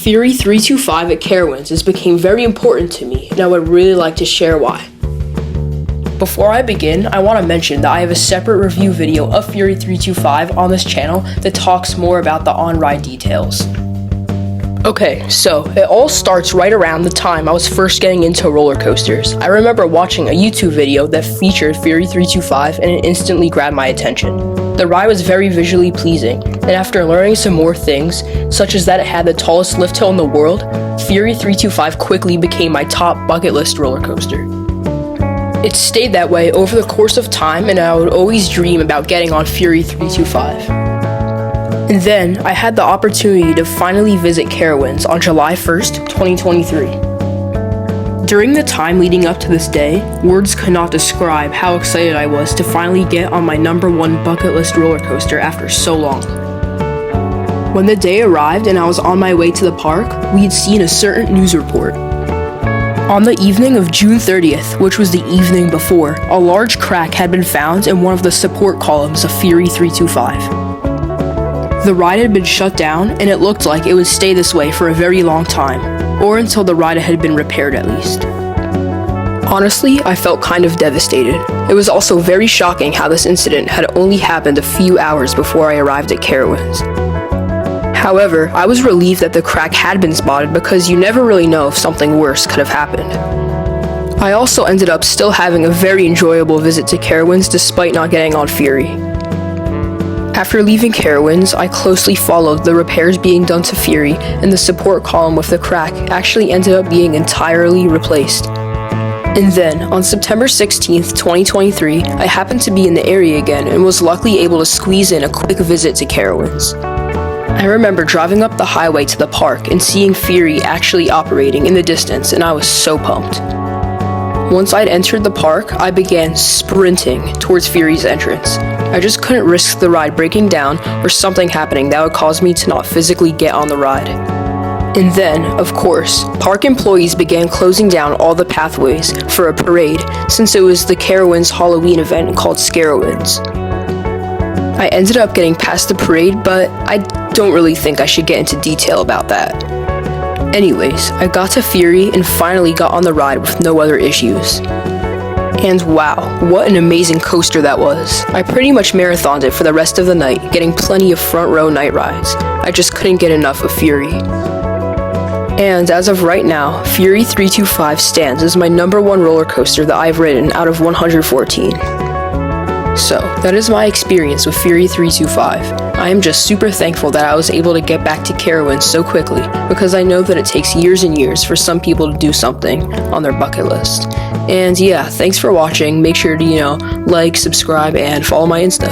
Fury 325 at Carowinds has become very important to me, and I would really like to share why. Before I begin, I want to mention that I have a separate review video of Fury 325 on this channel that talks more about the on-ride details. Okay, so it all starts right around the time I was first getting into roller coasters. I remember watching a YouTube video that featured Fury 325 and it instantly grabbed my attention. The ride was very visually pleasing, and after learning some more things, such as that it had the tallest lift hill in the world, Fury 325 quickly became my top bucket list roller coaster. It stayed that way over the course of time, and I would always dream about getting on Fury 325. And then, I had the opportunity to finally visit Carowinds on July 1st, 2023. During the time leading up to this day, words could not describe how excited I was to finally get on my #1 bucket list roller coaster after so long. When the day arrived and I was on my way to the park, we had seen a certain news report. On the evening of June 30th, which was the evening before, a large crack had been found in one of the support columns of Fury 325. The ride had been shut down, and it looked like it would stay this way for a very long time, or until the ride had been repaired at least. Honestly, I felt kind of devastated. It was also very shocking how this incident had only happened a few hours before I arrived at Carowinds. However, I was relieved that the crack had been spotted because you never really know if something worse could have happened. I also ended up still having a very enjoyable visit to Carowinds despite not getting on Fury. After leaving Carowinds, I closely followed the repairs being done to Fury, and the support column with the crack actually ended up being entirely replaced. And then, on September 16th, 2023, I happened to be in the area again and was luckily able to squeeze in a quick visit to Carowinds. I remember driving up the highway to the park and seeing Fury actually operating in the distance, and I was so pumped. Once I'd entered the park, I began sprinting towards Fury's entrance. I just couldn't risk the ride breaking down or something happening that would cause me to not physically get on the ride. And then, of course, park employees began closing down all the pathways for a parade since it was the Carowinds Halloween event called Scarowinds. I ended up getting past the parade, but I don't really think I should get into detail about that. Anyways, I got to Fury and finally got on the ride with no other issues. And wow, what an amazing coaster that was. I pretty much marathoned it for the rest of the night, getting plenty of front row night rides. I just couldn't get enough of Fury. And as of right now, Fury 325 stands as my #1 roller coaster that I've ridden out of 114. So, that is my experience with Fury 325. I am just super thankful that I was able to get back to Carowinds so quickly, because I know that it takes years and years for some people to do something on their bucket list. And yeah, thanks for watching. Make sure to, like, subscribe, and follow my Insta.